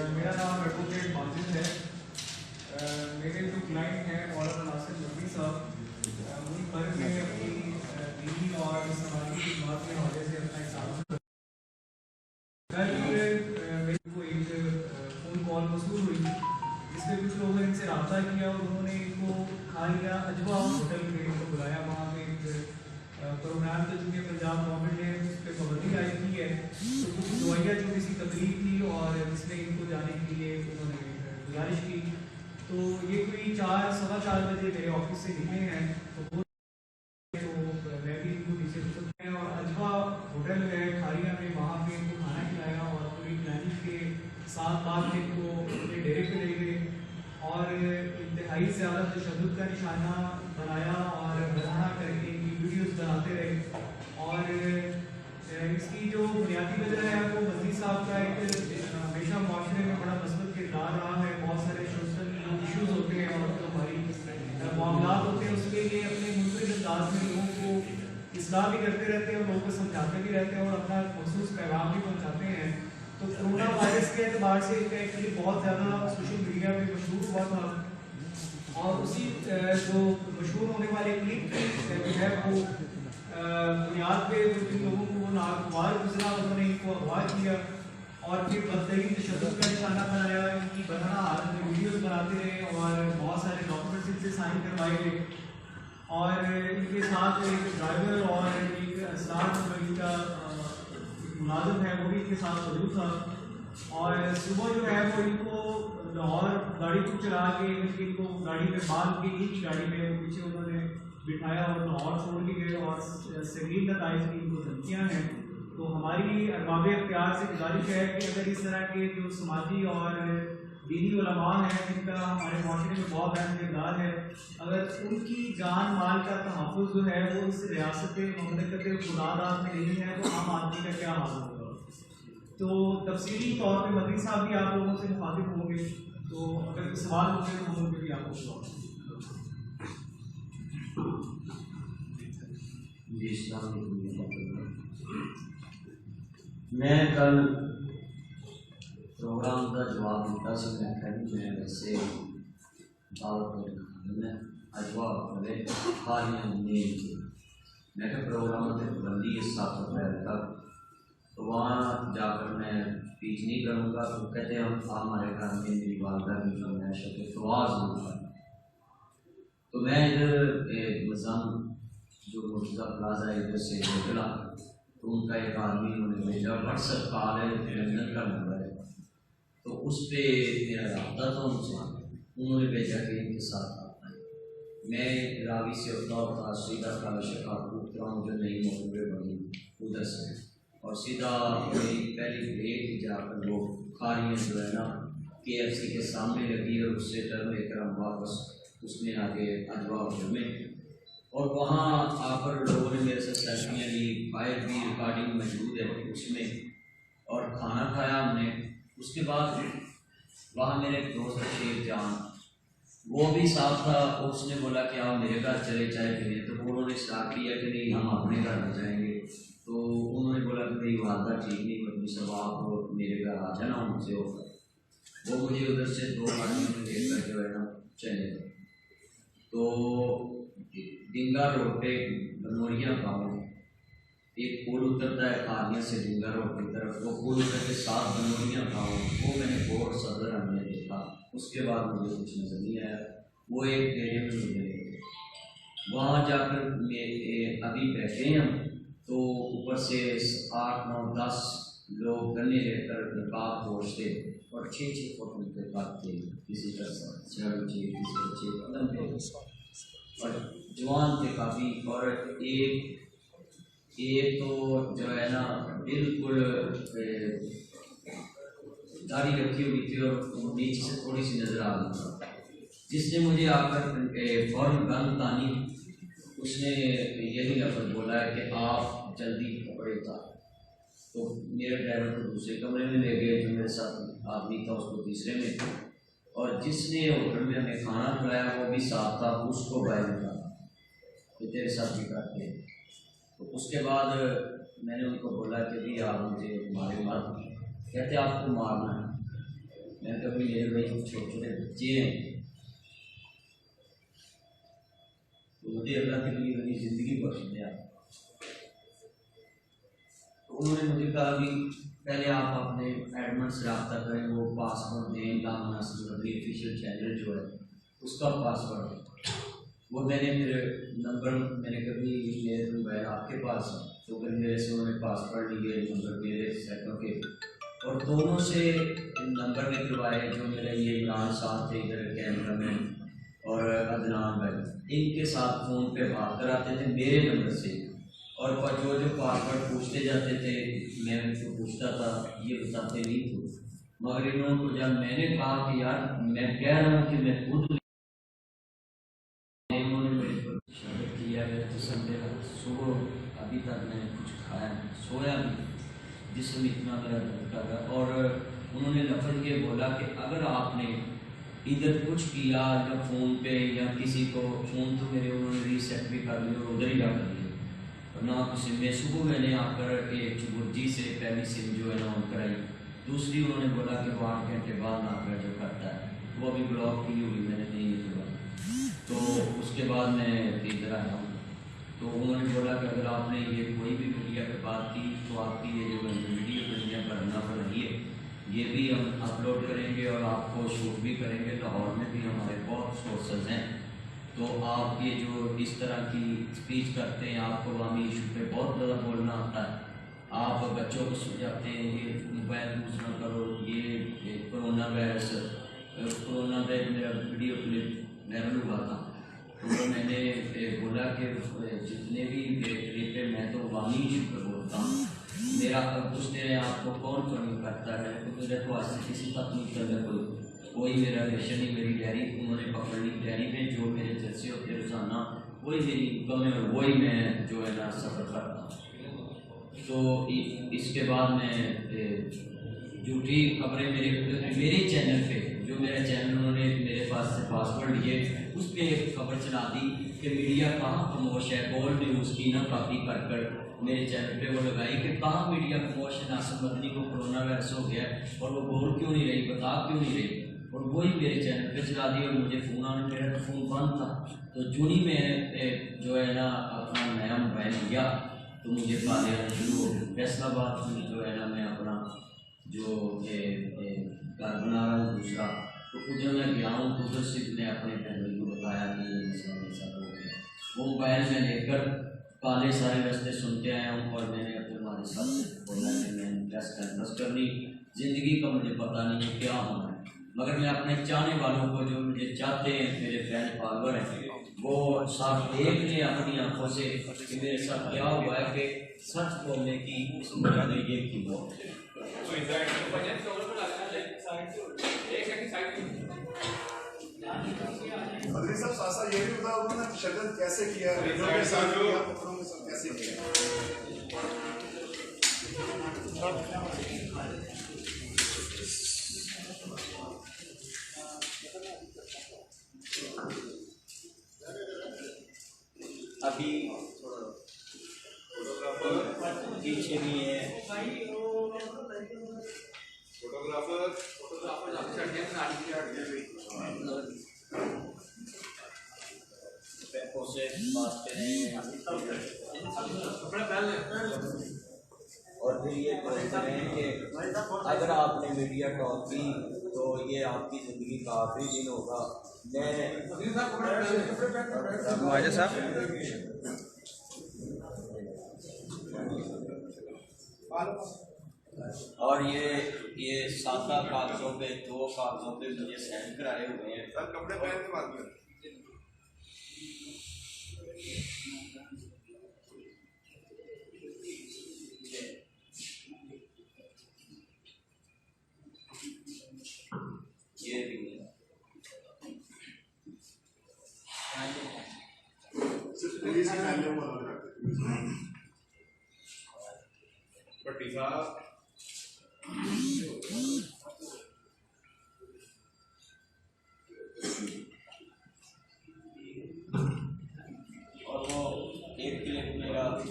मेरा नाम एडवोकेट माजिद है। मेरे जो क्लाइंट हैं मौलाना नासिर नबी साहब, उन पर में अपनी दीनी और समाजी खिदमत के हवाले से अपना हिसाब कल मेरे को एक फ़ोन कॉल मौसूल हुई जिसमें कुछ लोगों ने इनसे रब्ता किया और उन्होंने इनको खालिया अजवा होटल में इनको बुलाया। वहाँ पे एक प्रोग्राम था चूँकि पंजाब गवर्नमेंट ने उस पर पाबंदी आई की है, तो कुछ दवाइयाँ जो किसी तकलीफ थी और जिसमें इनको जाने के लिए उन्होंने गुजारिश की। तो ये कोई 4-4:15 बजे मेरे ऑफिस से निकले हैं। तो मैं भी इनको नीचे रुकते हैं और अजवा होटल है खालिया में, वहाँ पे इनको खाना खिलाया और पूरी प्लानिंग के साथ बाद में इनको अपने डेरे पे ले गए और इंतहाई ज़्यादा तशद्दुद का निशाना बनाया और बढ़ाना करके इनकी वीडियोज़ बनाते रहे। और इसकी जो बुनियादी वजह है वो वज़ीर साहब का एक हमेशा माशरे में बड़ा मस्बत किरदार रहा है। बहुत सारे सोशल इशूज़ होते हैं और जो हमारी मामलात होते हैं उसके लिए अपने मुख्तलिफ अंदाज में लोगों को इस्लाह भी करते रहते हैं और लोगों को समझाते भी रहते हैं और अपना मखसूस पैगाम भी पहुँचाते हैं। तो कोरोना वायरस के एतबार से इनका एक्चुअली बहुत ज़्यादा सोशल मीडिया पे मशहूर हुआ था और उसी जो मशहूर होने वाले क्लिप जो है वो बुनियाद पे जिन लोगों को वो नागवार गुजरा उन्होंने इनको अगवा किया और फिर बदतरीन तशद्दुद का निशाना बनाया। इनकी बरहना हालत में वीडियोज़ बनाते रहे और बहुत सारे डॉक्यूमेंट्स इनसे साइन करवाए गए और इनके साथ एक ड्राइवर और एक असलाम का मुलाजिम है वो भी इनके साथ मौजूद था। और सुबह जो है वो इनको लाहौर गाड़ी को चला के इनको गाड़ी में बांध के एक गाड़ी में पीछे उन्होंने बिठाया और लाहौर छोड़ के गए और संगीन नताइज की इनको धमकियाँ हैं। तो हमारी अरबाब इख्तियार से गुजारिश है कि अगर इस तरह के जो समाजी और दीनी उलमा हैं जिनका हमारे माशरे में बहुत अहम किरदार है, अगर उनकी जान माल का तहफ़्फ़ुज़ जो है वो इस रियासत ममलकत खुदादाद में नहीं है तो आम आदमी का क्या हाल होगा। तो तफसीली तौर पे मदनी साहब भी आप लोगों से मुखातिब होंगे, तो अगर कोई सवाल होंगे तो हम उनके भी आपको जवाब। मैं कल प्रोग्राम का जवाब दिता से मैं वैसे मैं अजवा वाले खालियाँ मैं प्रोग्राम से पाबंदी इस 7 अप्रैल तक, तो वहाँ जाकर मैं स्पीच नहीं करूँगा। तो कहते हैं आप हमारे घर में मेरी वालदा की फरमाइश है कि फवाज होगा। तो मैं इधर मज़ाम जो मुर्तज़ा प्लाजा इधर से निकला तो उनका एक आदमी उन्होंने भेजा व्हाट्सएप कॉल है लंदन का नंबर है, तो उस पर मेरा रब्ता था उनसे। उन्होंने भेजा कि इनके साथ आता है। मैं रावी से उठता सीधा काला उतरा हूँ जो नई मोटरवे बनी उधर से और सीधा मेरी पहली ब्रेक जाकर वो खारियाँ जो है ना KFC के सामने लगी और उससे टर्न लेकर हम वापस उसमें आगे अजवा होटल में और वहाँ आकर लोगों ने मेरे से सेल्फियाँ ली, फाइल भी रिकॉर्डिंग मौजूद है उसमें और खाना खाया हमने। उसके बाद वहाँ मेरे दोस्त शेर जान वो भी साथ था, उसने बोला कि आप मेरे घर चले चाहे फिर, तो उन्होंने स्टार्ट किया कि नहीं हम अपने घर में जाएंगे। तो उन्होंने बोला कि मेरी वालदा ठीक नहीं बल्कि सब आप मेरे घर आ जाना उनसे होकर। वो मुझे उधर से 2 गाड़ियों में लेकर जो है ना चले गए। तो डिंगा रोड पे बनोरिया गाँव में एक पुल उतरता है खालिया से डिंगा रोड की तरफ, वो पुल उतर के 7 बनोरिया गाँव वो मैंने बहुत सदर हमने देखा। उसके बाद मुझे कुछ नजर नहीं आया। वो एक डेरे में मुझे वहाँ जाकर अभी बैठे हैं हम, तो ऊपर से 8, 9, 10 लोग गन्ने लेकर नकाब पहुँचते और 6-6 फुट उनके काटते किसी तरह से किसी और जवान थे काफ़ी। और एक तो जो है ना बिल्कुल दाढ़ी रखी हुई थी और नीचे से थोड़ी सी नजर आ रही थी, जिसने मुझे आकर फौरन गन तानी। उसने यही लफ्ज़ बोला है कि आप जल्दी कपड़े उतार। तो मेरे ड्राइवर को दूसरे कमरे में ले गए, जो मेरे साथ आदमी था उसको तीसरे में, और जिसने होटल में हमें खाना खिलाया वो भी साथ था, उसको बाहर निकाला। कि तेरे साथ भी करते हैं। तो उसके बाद मैंने उनको बोला कि भी आप मुझे मारे मत। कहते आपको मारना है। मैंने कहा भाई मेरे भाई छोटे छोटे बच्चे हैं, तो मुझे अल्लाह के लिए मेरी ज़िंदगी बख्श दे आप। तो उन्होंने मुझे कहा कि पहले आप अपने एडमिन से रब्ता करें, वो पासवर्ड दें, ऑफिशियल चैनल जो है उसका पासवर्ड। वो मैंने फिर नंबर मैंने कभी मेरे मोबाइल आपके पास है, तो फिर मेरे से उन्होंने पासवर्ड लिए, नंबर मेरे सेटों के, और दोनों से नंबर निकलवाए। जो मेरे ये इमरान साहब थे इधर कैमरा मैन और अदनान भाई, इनके साथ फ़ोन पे बात कराते थे मेरे नंबर से, और जो जो पासवर्ड पूछते जाते थे मैं उनको पूछता था, ये बताते नहीं थे। मगर इन्होंने जब मैंने कहा कि यार मैं कह रहा हूँ कि मैं खुद, उन्होंने मेरे पर शब्द किया है तो मेरा सुबह अभी तक मैंने कुछ खाया सोया भी, जिसम इतना मेरा दर्द कर रहा। और उन्होंने लफज ये बोला कि अगर आपने इधर कुछ किया या फ़ोन पे या किसी को फ़ोन, तो मेरे उन्होंने रीसेट भी कर लिया और उधर ही डाल दिया ना किसी में। सुबह मैंने आकर एक चुबुर्जी से पहली सिम जो है ना ऑन कराई, दूसरी उन्होंने बोला कि वो 8 घंटे बाद आकर जो करता है वो अभी ब्लॉक की हुई मैंने नहीं निकलवा। तो उसके बाद मैं इधर आया हूँ, तो उन्होंने बोला कि अगर आपने ये कोई भी मीडिया पे बात की तो आपकी ये जो वीडियो दुनिया पर ना बनाइए, ये भी हम अपलोड करेंगे और आपको शूट भी करेंगे। लाहौर में भी हमारे बहुत सोर्सेज हैं, तो आप ये जो इस तरह की स्पीच करते हैं, आपको अवामी इशू पे बहुत ज़्यादा बोलना आता है, आप बच्चों को समझाते हैं ये मोबाइल यूज़ ना करो, ये कोरोना वायरस, कोरोना पे मेरा वीडियो क्लिप वायरल हुआ था, तो मैंने बोला कि जितने भी क्लिप पे मैं तो अवामी इशू पे बोलता हूँ, मेरा पूछते हैं आपको कौन कमी करता है, तो मेरा तो आज से किसी तक नहीं करना कोई मेरा रिलेशन नहीं, मेरी डायरी उन्होंने पकड़नी, डायरी में जो मेरे जलसे होते रोज़ाना वही मेरी इनकम है और वही मैं जो है ना सफ़र करता हूँ। तो इसके बाद मैं झूठी खबरें मेरे चैनल पे, जो मेरा चैनल उन्होंने मेरे पास से पासवर्ड लिए, उस पर एक खबर चला दी कि मीडिया कहाँ खामोश है, गोल्ड न्यूज़ की ना कॉपी कर मेरे चैनल पे वो लगाई कि कहाँ मीडिया खामोश है, नासिर मदनी को कोरोना वायरस हो गया और वो बोल क्यों नहीं रही, बता क्यों नहीं रही, और वही मेरे चैनल पे चला दी। और मुझे फ़ोन आने, मेरा तो फ़ोन बंद था, तो जूनी में जो है ना अपना नया मोबाइल लिया तो मुझे कॉल आना शुरू हो गया। फैसलाबाद में जो है ना मैं अपना जो घर बना रहा हूँ दूसरा, तो उधर मैं गया हूँ, तो उधर से मैंने अपने फैमिली को बताया कि ये सब हो गया। वो मोबाइल में लेकर काले सारे रास्ते सुनते आया हूँ, और मैंने अपने हमारे साथ बोला कि मैंने प्रेस कॉन्फ्रेंस करनी, ज़िंदगी का मुझे पता नहीं क्या होना है, मगर मैं अपने चाहने वालों को, जो मुझे चाहते हैं, मेरे फैन फॉलोअर हैं, वो साफ देख लें अपनी आंखों से कि मेरे साथ क्या हुआ है, कि सच बोलने की इस दुनिया में ये की वो। मदनी साहब सासा ये भी बताओ ना शगल कैसे किया, रेडियो के साथ किया, पत्रों के साथ कैसे किया। अभी पीछे भी है फोटोग्राफर से बात करें, और फिर ये करें कि अगर आपने मीडिया टॉक की तो ये आपकी ज़िंदगी का आखिरी दिन होगा। मैं साहब और ये 7 कागज़ों पे 2 कागज़ों पे मुझे साइन कराए हुए हैं। सर कपड़े पहन के बात कर। ये भी सिर्फ पुलिस की फैमिली को अलग रखते हैं। पट्टी साहब और वो जी,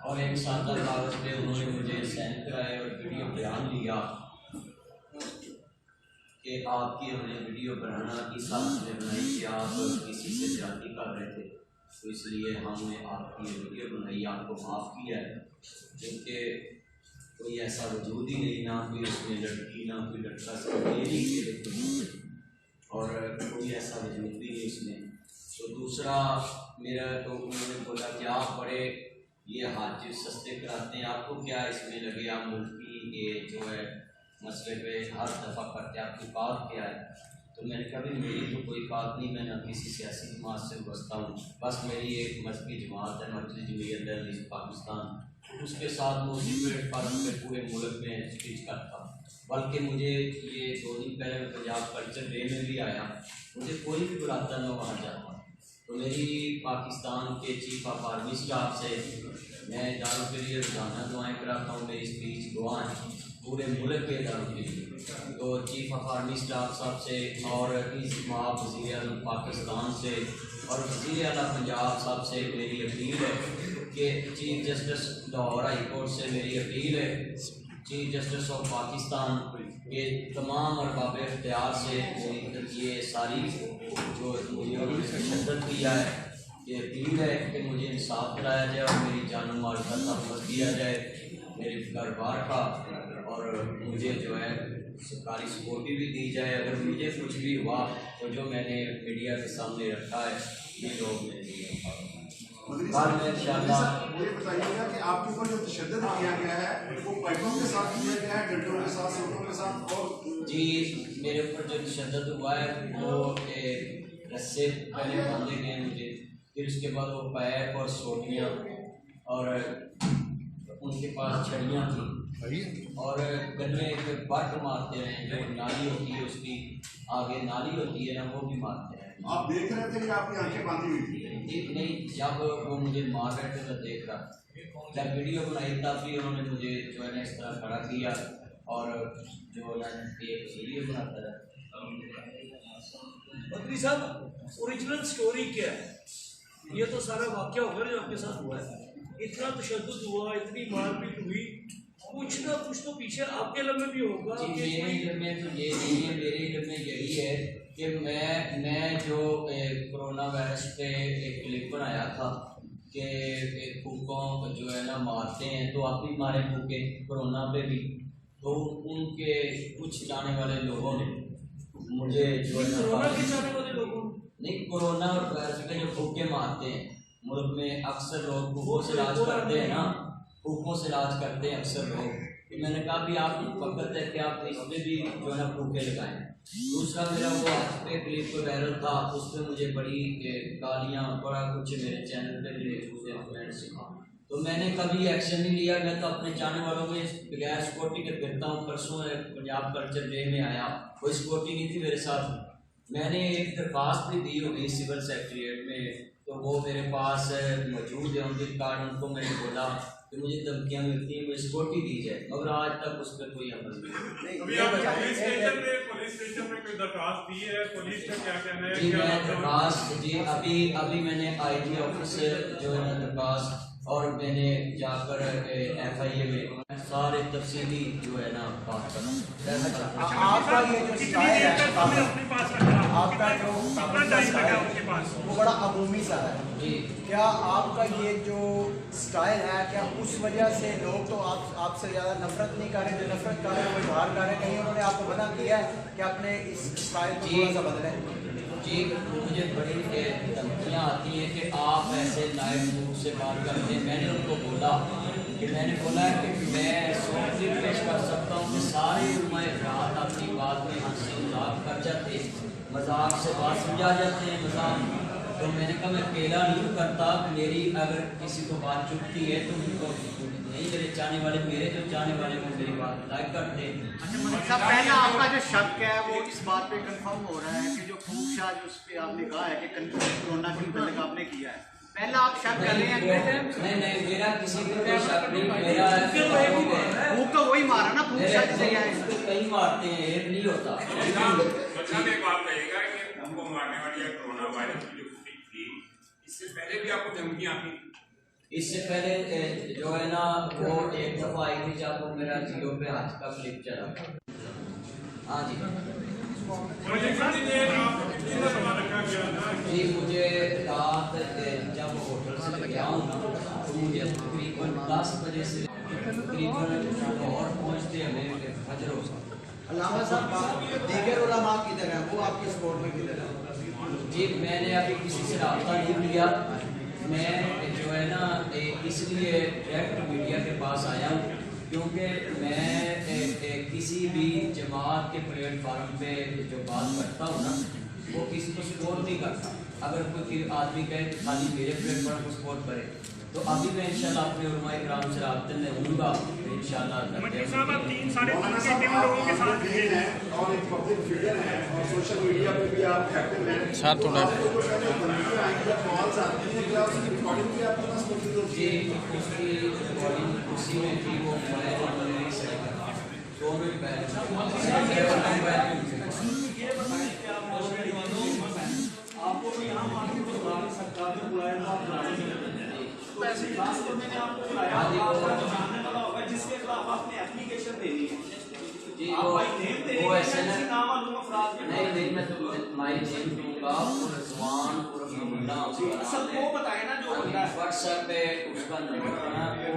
और एक सादा कागज पे उन्होंने मुझे सेंड कराए और वीडियो बयान लिया कि आपकी हमने वीडियो बनाना इस हालत में बनाई कि आप किसी से ज्यादती कर रहे थे, तो इसलिए हमने आपकी ये वीडियो बनाई, आपको माफ़ किया है, क्योंकि कोई ऐसा वजूद ही नहीं, ना कोई उसमें लड़की ना कोई लड़का, सब मेरी और कोई ऐसा वजूद भी नहीं उसमें। तो दूसरा मेरा तो उन्होंने बोला कि आप बड़े ये हाथ सस्ते कराते हैं, आपको क्या इसमें लगे, आप मुल्क की ये जो है मसले पे हर दफ़ा करते हैं, आपकी बात क्या है। तो मैंने कहा भी मेरी तो कोई बात नहीं, मैं ना किसी सियासी जमात से बसता हूँ, बस मेरी एक मजहबी जमात है मजलिस जमीयत अहले पाकिस्तान, उसके साथ मैं उसी प्लेटफार्म पे पूरे मुल्क में स्पीच करता हूँ। बल्कि मुझे ये 2 दिन पहले मैं पंजाब कल्चर डे में भी आया, मुझे कोई भी बुलाता मैं वहाँ जाता। तो मेरी पाकिस्तान के चीफ ऑफ आर्मी स्टाफ से मैं इदारों के लिए रोज़ाना दुआएँ कराता हूँ, मेरी स्पीच दुआएँ पूरे मुल्क के इदारों के लिए। तो चीफ ऑफ आर्मी स्टाफ साहब से और इस माप वज़ीर आज़म पाकिस्तान से और वज़ीर आला पंजाब साहब से मेरी अपील है कि chief justice Lahore high court से मेरी अपील है, चीफ जस्टिस ऑफ पाकिस्तान के तमाम अरबाब इख्तियार से ये सारी जो मुझे तशद्दुद किया है, ये अपील है कि मुझे इंसाफ दिलाया जाए और मेरी जान माल का तहफ़्फ़ुज़ किया जाए मेरे घर बार का, और मुझे जो है सरकारी सिक्योरिटी भी दी जाए। अगर मुझे कुछ भी हुआ तो जो मैंने मीडिया के सामने रखा है ये लोग मेरे लिए बाद में इंशाअल्लाह। मुझे बताइएगा कि आपके ऊपर जो तशद्दुद किया गया है वो पाइपों के साथ किया गया है, डंडों के साथ, सूटों के साथ? और जी मेरे ऊपर जो तशद्दुद हुआ है वो रस्से पहले बांधे गए मुझे, फिर उसके बाद वो पैप और सोटियाँ और उनके पास छड़ियाँ थी और गले पे बट मारते रहे, जो नाली होती है उसकी आगे नाली होती है ना वो भी मारते रहे। आप देख रहे थे कि आपकी आंखें बांधी हुई थी? नहीं, जब वो मुझे मार रहे थे तो देख रहा, जब वीडियो बनाई तब भी उन्होंने मुझे जो है ना इस तरह खड़ा किया और जो है एक वीडियो बनाता रहा। मंत्री साहब, ओरिजिनल स्टोरी क्या है? ये तो सारा वाकया होगा जो आपके साथ हुआ है, इतना तशद्दुद हुआ, इतनी मारपीट हुई, कुछ ना कुछ तो पीछे आपके इल्म में भी होगा। मेरे इल्म में तो ये नहीं है, मेरे इल्म में यही है कि मैं जो कोरोना वायरस पे एक क्लिप बनाया था कि फूकों जो है ना मारते हैं, तो आप भी मारे फूके कोरोना पे भी, तो उनके कुछ जाने वाले लोगों ने मुझे जो है कोरोना के जाने वाले लोगों नहीं, कोरोना वायरस के जो फूके मारते हैं मुल्क में अक्सर लोग फूकों से इलाज करते हैं ना, फूकों से इलाज करते हैं अक्सर लोग। मैंने कहा भी आप वक्त है कि आप इसमें भी जो है ना फूके लगाएं। दूसरा मेरा वो आज पे क्लिप वायरल था, उस पर मुझे बड़ी गालियाँ बड़ा कुछ मेरे चैनल पे भी फ्रेंड्स, तो मैंने कभी एक्शन नहीं लिया। मैं तो अपने जाने वालों में बगैर सिक्योरिटी के फिरता हूँ। परसों पंजाब कल्चर डे में आया, कोई सिक्योरिटी नहीं थी मेरे साथ। मैंने एक दरख्वास्त भी दी होगी सिविल सेक्रेटरीट में, तो वो मेरे पास मौजूद है उनके कार्ड। उनको मैंने बोला कि मुझे धमकियाँ मिलती हैं, मुझे सिक्योरिटी दी जाए, मगर आज तक उस पर कोई अमल नहीं। पुलिस स्टेशन में कोई दरखास्त दी है? पुलिस का क्या कहना है? जी मैं दरखास्त जी अभी मैंने IG ऑफिस जो है ना दरखास्त, और मैंने जाकर FIA में सारे तफसीली जो है ना बात करना। आपका ये जो स्टाइल है, आपका जो वो बड़ा अमूमी सा है जी। क्या आपका ये जो स्टाइल है, क्या उस वजह से लोग तो आपसे ज़्यादा नफरत नहीं कर रहे? जो नफरत कर रहे हैं वो बाहर कर रहे हैं, कहीं उन्होंने आपको मना किया है कि अपने इस स्टाइल को थोड़ा सा बदलें? जी मुझे बड़ी धमकियाँ आती हैं कि आप ऐसे लाइव मुँह से बात करते हैं। मैंने उनको बोला कि मैं 100 पेश कर सकता हूँ कि सारे रात अपनी बात में हंसी मजाक कर जाते हैं, मजाक से बात समझा जाते हैं मजाक। तो मैंने कहा मैं अकेला नहीं करता, मेरी अगर किसी को बात चुभती है तो उनको नहीं, मेरे चाहने वाले, मेरे जो चाहने वाले वो मेरी बात लाइक करते हैं। अच्छा, पहला आपका जो शक है वो इस बात पे कंफर्म हो रहा है कि जो फूक शाह जो उस पर आपने कहा है कि कोरोना की बंद आपने किया है, पहला आप शक कर रहे हैं नहीं मेरा किसी पे कोई शक नहीं, मेरा भूख का वही मारा ना, भूख शक से गया है। कहीं मारते हैं, एक नहीं होता। अच्छा एक बात कहिएगा कि हमको मारने वाली कोरोना वायरस की जो फूटेज थी, इससे पहले भी आपको धमकियां आती? इससे पहले जो है ना वो एक दफा आई थी जब वो मेरा जियो पे हाथ का क्लिप चला। हाँ जी जी, मुझे रात जब होटल से गया हूँ ना तो मुझे तकरीबन 10 बजे से तकरीबन लाहौर पहुँचते हमें फजर हो सकता। अल्लामा साहब दीगर उलमा किधर है, वो आपके सपोर्ट में किधर है? जी मैंने अभी किसी से रब्ता नहीं किया, मैं जो है ना इसलिए डायरेक्ट मीडिया के पास आया हूँ क्योंकि मैं किसी भी जमात के प्लेटफार्म पे जो बात करता हूँ ना वो किसी को सपोर्ट नहीं करता। अगर कोई आदमी कहे कि खाली मेरे प्लेटफार्म को सपोर्ट करे तो अभी मैं इंशाल्लाह अपने उलमा इकराम से राब्ते में हूँगा इंशाल्लाह। मौलाना साहब आप गेन हैं और एक पब्लिक फिगर हैं और सोशल मीडिया पे भी आप एक्टिव हैं। सर थोड़ा आपको जो है धमकियां आएंगी या कॉल्स आती हैं, क्या उसकी रिकॉर्डिंग भी आपके पास मौजूद होती जी है? उसकी रिकॉर्डिंग उसी में थी, वो मोबाइल से दोनों आपको भी यहाँ मालूम है सरकार ने बुलाया था, आप जाने तो ऐसे खास तो मैंने आपको बुलाया, आपको जानने वाला होगा जिसके खिलाफ आपने एप्लीकेशन देनी है जी। आप भाई नेम दे वो ऐसे ना नाम मालूम अफराद के नहीं मैं तो माई नेम दूंगा और रिजवान और मुल्ला सबको बताए ना जो बंदा है व्हाट्सएप पे उसका नंबर बना वो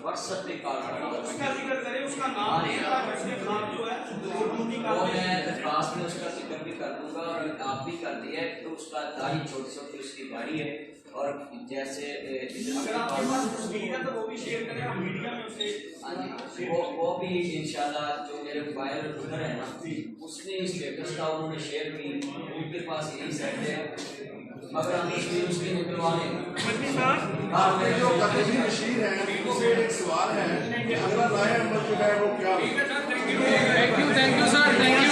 व्हाट्सएप पे कॉल करना उसका जिक्र करे, उसका नाम नहीं है, उसके खिलाफ जो है वो मैं दरखास्त में उसका जिक्र भी कर दूंगा और आप भी कर दिया है। तो उसका दाढ़ी छोटी उसकी गाड़ी है और जैसे अगर आपके पास तस्वीर है तो वो भी शेयर करें, हम मीडिया में उसे हाँ जी वो भी इंशाल्लाह जो मेरे मोबाइल नंबर है ना उसने स्टेटस का उन्होंने शेयर की, उनके पास यही सेट है मगर हम उसकी निकलवा लेंगे। आपके जो कतई बशीर हैं उनसे एक सवाल है कि अगला राय अमल जो है वो क्या? Thank you sir, thank you.